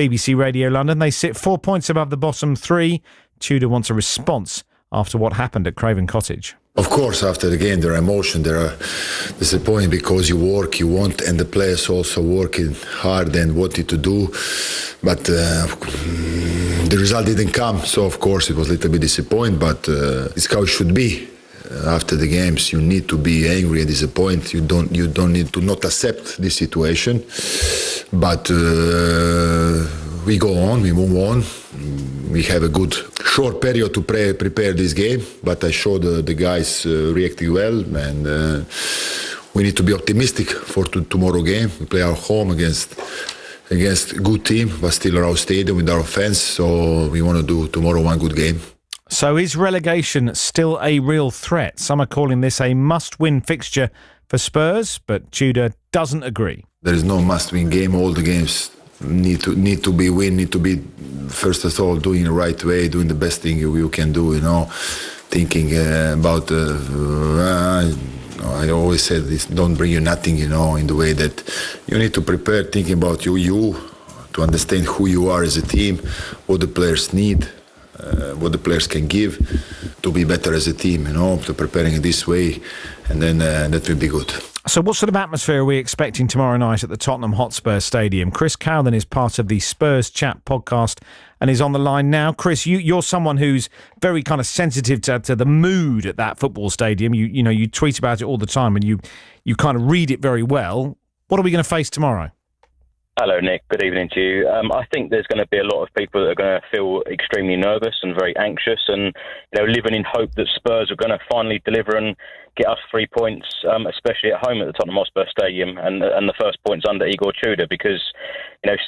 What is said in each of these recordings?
BBC Radio London. They sit 4 points above the bottom three. Tudor wants a response after what happened at Craven Cottage. Of course, after the game, there are emotions, there are disappointment because you work, you want, and the players also working hard and wanted to do. But the result didn't come, so of course it was a little bit disappointing, but it's how it should be. After the games, you need to be angry and disappointed. You don't need to not accept this situation. But we go on, we move on. We have a good short period to prepare this game, but I showed the guys reacting well, and we need to be optimistic for tomorrow game. We play our home against a good team, but still our stadium with our fans, so we want to do tomorrow one good game. So is relegation still a real threat? Some are calling this a must-win fixture for Spurs, but Tudor doesn't agree. There is no must-win game. All the games need to be win. Need to be first of all doing the right way, doing the best thing you can do. Thinking about. I always said this: don't bring you nothing. In the way that you need to prepare, thinking about you to understand who you are as a team, what the players need. What the players can give to be better as a team, to preparing it this way, and then that will be good. So what sort of atmosphere are we expecting tomorrow night at the Tottenham Hotspur Stadium? Chris Cowlin is part of the Spurs Chat Podcast and is on the line now. Chris, you're someone who's very kind of sensitive to the mood at that football stadium. You tweet about it all the time and you kind of read it very well. What are we going to face tomorrow? Hello, Nick. Good evening to you. I think there's going to be a lot of people that are going to feel extremely nervous and very anxious and, living in hope that Spurs are going to finally deliver and get us 3 points, especially at home at the Tottenham Hotspur Stadium and the first points under Igor Tudor because,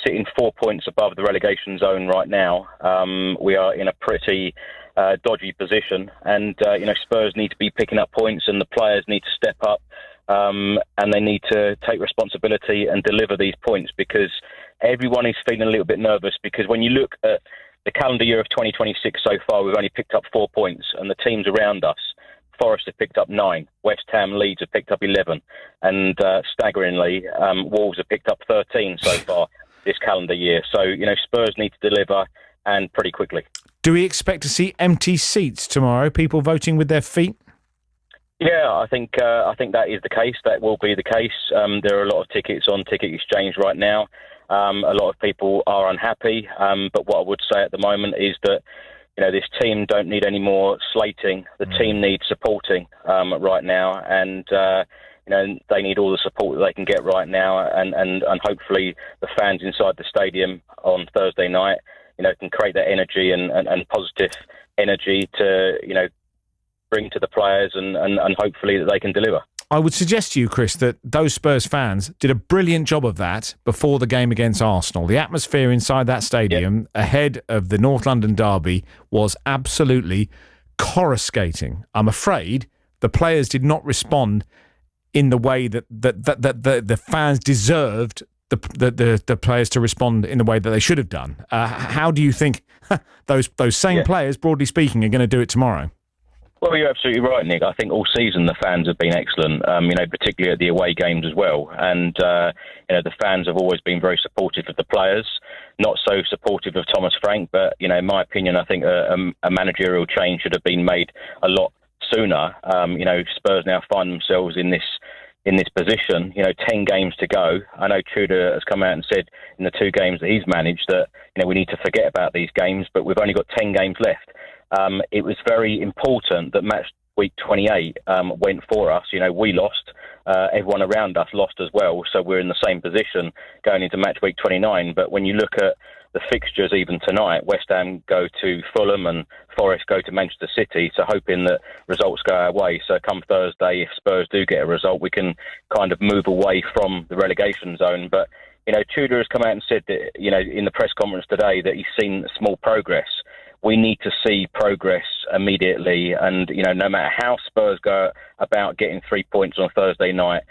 sitting 4 points above the relegation zone right now, we are in a pretty dodgy position and, Spurs need to be picking up points and the players need to step up. And they need to take responsibility and deliver these points because everyone is feeling a little bit nervous because when you look at the calendar year of 2026 so far, we've only picked up 4 points and the teams around us, Forest have picked up 9, West Ham, Leeds have picked up 11 and staggeringly, Wolves have picked up 13 so far this calendar year. So, Spurs need to deliver and pretty quickly. Do we expect to see empty seats tomorrow, people voting with their feet? Yeah, I think that is the case. That will be the case. There are a lot of tickets on Ticket Exchange right now. A lot of people are unhappy. But what I would say at the moment is that, this team don't need any more slating. The team needs supporting right now, and they need all the support that they can get right now. And hopefully the fans inside the stadium on Thursday night, can create that energy and positive energy to, bring to the players and hopefully that they can deliver. I would suggest to you, Chris, that those Spurs fans did a brilliant job of that before the game against Arsenal. The atmosphere inside that stadium ahead of the North London derby was absolutely coruscating. I'm afraid the players did not respond in the way that the fans deserved the players to respond in the way that they should have done. How do you think those same players, broadly speaking, are going to do it tomorrow? Well, you're absolutely right, Nick. I think all season the fans have been excellent, particularly at the away games as well. And, the fans have always been very supportive of the players, not so supportive of Thomas Frank. But, in my opinion, I think a managerial change should have been made a lot sooner. Spurs now find themselves in this position, 10 games to go. I know Tudor has come out and said in the 2 games that he's managed that, we need to forget about these games, but we've only got 10 games left. It was very important that match week 28 went for us. We lost. Everyone around us lost as well. So we're in the same position going into match week 29. But when you look at the fixtures even tonight, West Ham go to Fulham and Forest go to Manchester City. So hoping that results go our way. So come Thursday, if Spurs do get a result, we can kind of move away from the relegation zone. But, Tudor has come out and said that, in the press conference today that he's seen small progress. We need to see progress immediately. And, no matter how Spurs go about getting 3 points on Thursday night,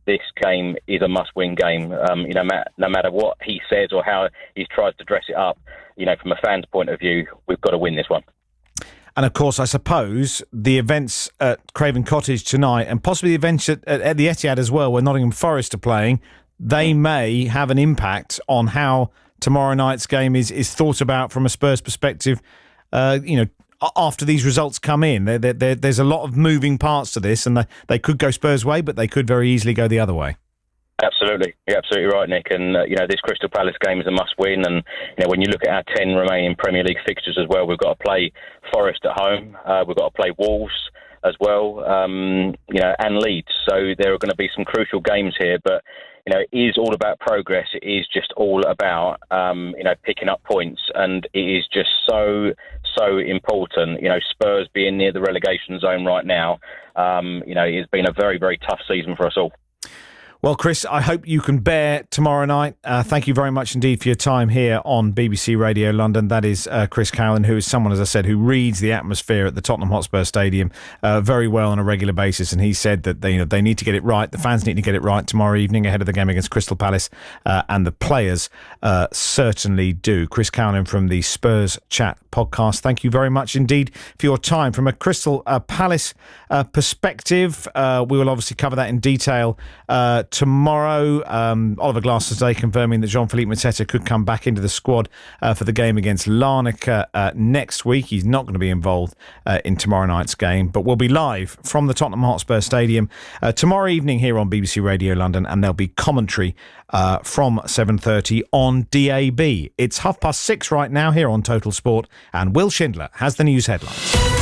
this game is a must-win game. No matter what he says or how he tries to dress it up, from a fan's point of view, we've got to win this one. And, of course, I suppose the events at Craven Cottage tonight and possibly the events at the Etihad as well, where Nottingham Forest are playing, they may have an impact on how tomorrow night's game is thought about from a Spurs perspective, after these results come in? There's a lot of moving parts to this, and they could go Spurs' way, but they could very easily go the other way. Absolutely. You're absolutely right, Nick. And, this Crystal Palace game is a must-win. And, when you look at our 10 remaining Premier League fixtures as well, we've got to play Forest at home. We've got to play Wolves as well, and Leeds. So there are going to be some crucial games here. But, it is all about progress. It is just all about, picking up points. And it is just so important. Spurs being near the relegation zone right now, it's been a very, very tough season for us all. Well, Chris, I hope you can bear tomorrow night. Thank you very much indeed for your time here on BBC Radio London. That is Chris Cowlin, who is someone, as I said, who reads the atmosphere at the Tottenham Hotspur Stadium very well on a regular basis. And he said that they need to get it right. The fans need to get it right tomorrow evening ahead of the game against Crystal Palace. And the players certainly do. Chris Cowlin from the Spurs Chat Podcast. Thank you very much indeed for your time. From a Crystal Palace perspective, we will obviously cover that in detail tomorrow. Oliver Glasser today confirming that Jean-Philippe Mateta could come back into the squad for the game against Larnaca next week. He's not going to be involved in tomorrow night's game, but we'll be live from the Tottenham Hotspur Stadium tomorrow evening here on BBC Radio London, and there'll be commentary from 7:30 on DAB. It's 6:30 right now here on Total Sport, and Will Schindler has the news headlines.